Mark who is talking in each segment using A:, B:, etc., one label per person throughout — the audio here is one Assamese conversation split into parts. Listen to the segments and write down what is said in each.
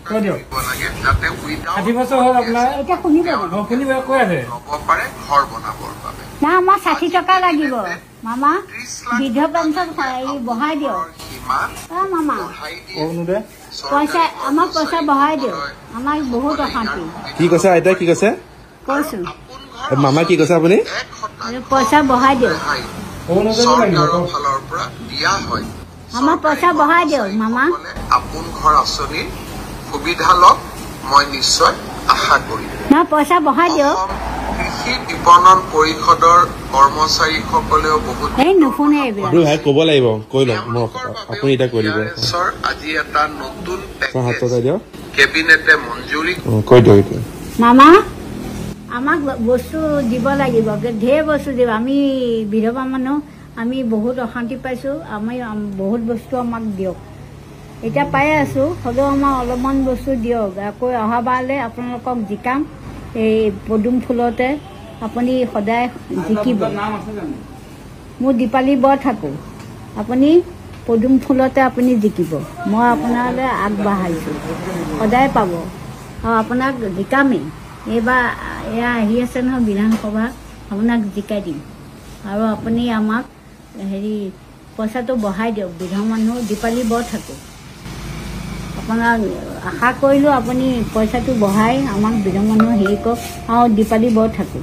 A: কৈ দিয়ক 60 বছৰ হ'ল আপোনাৰ
B: এটা শুনিব
A: শুনিব কৈ আছে
C: ঘৰ বনাবৰ বাবে
B: না আমাৰ 60 টকা লাগিব মামা বৃদ্ধ পেঞ্চন বঢ়াই দিয়ক মামা পইচা আমাক পইচা বঢ়াই দিয়ক আমাক বহুত অশান্তি
D: কি কৈছে আইতা কি কৈছে
B: কৈছো
D: মামা কি কৈছে আপুনি
B: পইচা বঢ়াই দিয়ক
C: চৰকাৰৰ ফালৰ পৰা দিয়া হয়
B: আমাক পইচা বঢ়াই দিয়ক মামা
C: আপোন ঘৰ আঁচনিৰ সুবিধা লওক মই নিশ্চয় আশা কৰিম
B: না পইচা বঢ়াই দিয়ক
C: কৃষি বিপণন পৰিষদৰ কৰ্মচাৰীসকলেও বহুত
B: এই নুশুনে এইবিলাক
D: ভাই ক'ব লাগিব কৈ লওক আপুনি এতিয়া কৈ দিব
C: আজি এটা নতুন
D: দিয়ক
C: কেবিনেটে মঞ্জুৰি
D: কৈ দিয়ক এতিয়া
B: মামা আমাক বস্তু দিব লাগিব ঢেৰ বস্তু দিব আমি বিধৱা মানুহ আমি বহুত অশান্তি পাইছো আমি বহুত বস্তু আমাক দিয়ক এতিয়া পাই আছো হ'লেও আমাক অলপমান বস্তু দিয়ক আকৌ অহাবাৰলৈ আপোনালোকক জিকাম এই পদুম ফুলতে আপুনি সদায় জিকিব মোৰ দীপালী বৰ থাকোঁ আপুনি পদুম ফুলতে আপুনি জিকিব মই আপোনালৈ আগবাঢ়াইছোঁ সদায় পাব আৰু আপোনাক জিকামেই এইবাৰ এয়া আহি আছে নহয় বিধানসভা আপোনাক জিকাই দিম আৰু আপুনি আমাক হেৰি পইচাটো বঢ়াই দিয়ক বিধৱা মানুহ দীপালী বৰ থাকোঁ আপোনাক আশা কৰিলোঁ আপুনি পইচাটো বঢ়াই আমাক বিধৱা মানুহ হেৰি কৰক আৰু দীপালী বৰ থাকোঁ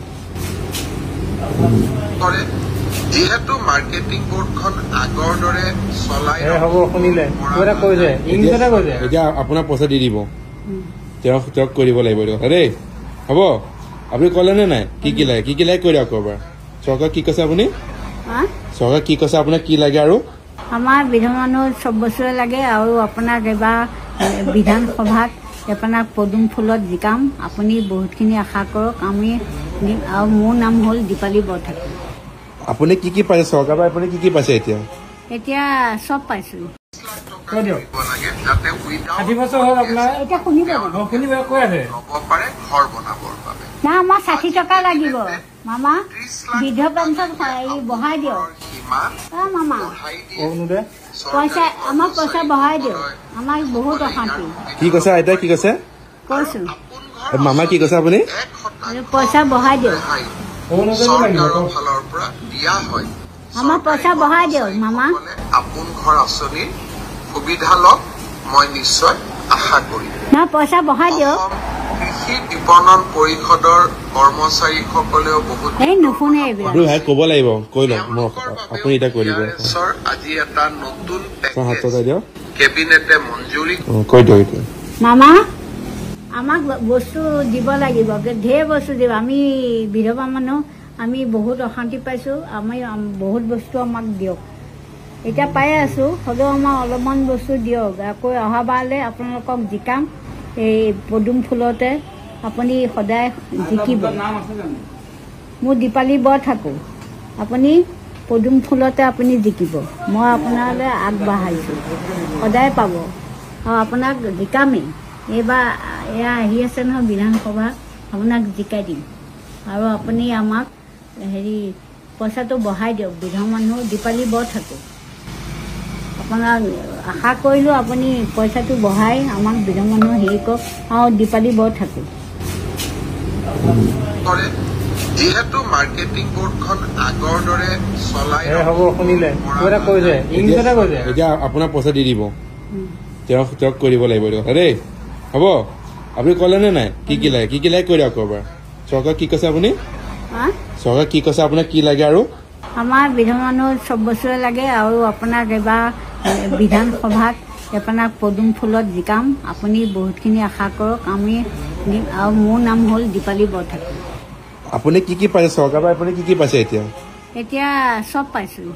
C: যিহেতু মাৰ্কেটিং বোৰ্ডখন আগৰ দৰে চলাই
A: হ'ব শুনিলে কৈছে ইংলিছতে কৈছে
D: এতিয়া আপোনাক পইচা দি দিব তেওঁক কৈ দিব লাগিব দেই হ'ব আপুনি ক'লেনে নাই কি লাগে কৈ দিয়ক ক'ৰবাৰ চৰকাৰ কি কৈছে আপুনি চৰকাৰ কি কৈছে আপোনাক কি লাগে আৰু
B: আমাৰ বিধৱা মানুহ চব বছৰে লাগে আৰু আপোনাক এবাৰ বিধানসভাত আপোনাক পদুম ফুলত জিকাম আপুনি বহুতখিনি আশা কৰক আমি দিম আৰু মোৰ নাম হ'ল দীপালী বৰঠাকুৰ
D: আপুনি কি পাইছে চৰকাৰৰ পৰা আপুনি কি পাইছে
B: এতিয়া চব পাইছোঁ
A: কৈ দিয়ক 60 বছৰ হ'ল আপোনাৰ
B: এতিয়া শুনিব
A: শুনিব কৈ আছে
C: ঘৰ বনাবৰ বাবে
B: না আমাৰ 60 টকা লাগিব মামা বৃদ্ধ পেঞ্চন বঢ়াই দিয়ক মামা পইচা আমাক পইচা বঢ়াই দিয়ক আমাক বহুত অশান্তি
D: কি কৈছে আইতা কি কৈছে
B: কৈছো
D: মামা কি কৈছে আপুনি
B: পইচা বঢ়াই দিয়ক
C: চৰকাৰৰ ফালৰ পৰা দিয়া হয়
B: আমাক পইচা বঢ়াই দিয়ক মামা
C: আপোন ঘৰ আঁচনিৰ সুবিধা লওক মই নিশ্চয় আশা কৰিম
B: না পইচা বঢ়াই দিয়ক
C: কৃষি বিপণন পৰিষদৰ কৰ্মচাৰীসকলেও বহুত
B: এই নুশুনে এইবিলাক
D: ভাই ক'ব লাগিব কৈ লওক আপুনি এতিয়া কৈ দিব
C: আজি এটা নতুন
D: দিয়ক
C: কেবিনেটে মঞ্জুৰি
D: কৈ দিয়ক এতিয়া
B: মামা আমাক বস্তু দিব লাগিব ঢেৰ বস্তু দিব আমি বিধৱা মানুহ আমি বহুত অশান্তি পাইছোঁ আমি বহুত বস্তু আমাক দিয়ক এতিয়া পাই আছোঁ হ'লেও আমাক অলপমান বস্তু দিয়ক আকৌ অহাবাৰলৈ আপোনালোকক জিকাম এই পদুম ফুলতে আপুনি সদায় জিকিব মোৰ দীপালী বৰ থাকোঁ আপুনি পদুম ফুলতে আপুনি জিকিব মই আপোনালৈ আগবাঢ়াইছোঁ সদায় পাব আৰু আপোনাক জিকামেই এইবাৰ এয়া আহি আছে নহয় বিধানসভা আপোনাক জিকাই দিম আৰু আপুনি আমাক হেৰি পইচাটো বঢ়াই দিয়ক বিধৱা মানুহ দীপালী বৰ থাকোঁ আপোনাক আশা কৰিলোঁ আপুনি পইচাটো বঢ়াই আমাক বিধৱা মানুহ হেৰি কৰক আৰু দীপালী বৰ থাকোঁ
C: যিহেতু মাৰ্কেটিং বোৰ্ডখন আগৰ দৰে চলাই
A: হ'ব শুনিলে কৈছে ইংলিছতে কৈছে
D: এতিয়া আপোনাক পইচা দি দিব তেওঁক কৈ দিব লাগিব দেই হ'ব আপুনি ক'লেনে নাই কি লাগে কৈ দিয়ক ক'ৰবাৰ চৰকাৰ কি কৈছে আপুনি চৰকাৰ কি কৈছে আপোনাক কি লাগে আৰু
B: আমাৰ বিধৱা মানুহ চব বছৰে লাগে আৰু আপোনাক এবাৰ বিধানসভাত আপোনাক পদুম ফুলত জিকাম আপুনি বহুতখিনি আশা কৰক আমি দিম আৰু মোৰ নাম হ'ল দীপালী বৰঠাকুৰ
D: আপুনি কি পাইছে চৰকাৰৰ পৰা আপুনি কি পাইছে এতিয়া
B: চব পাইছোঁ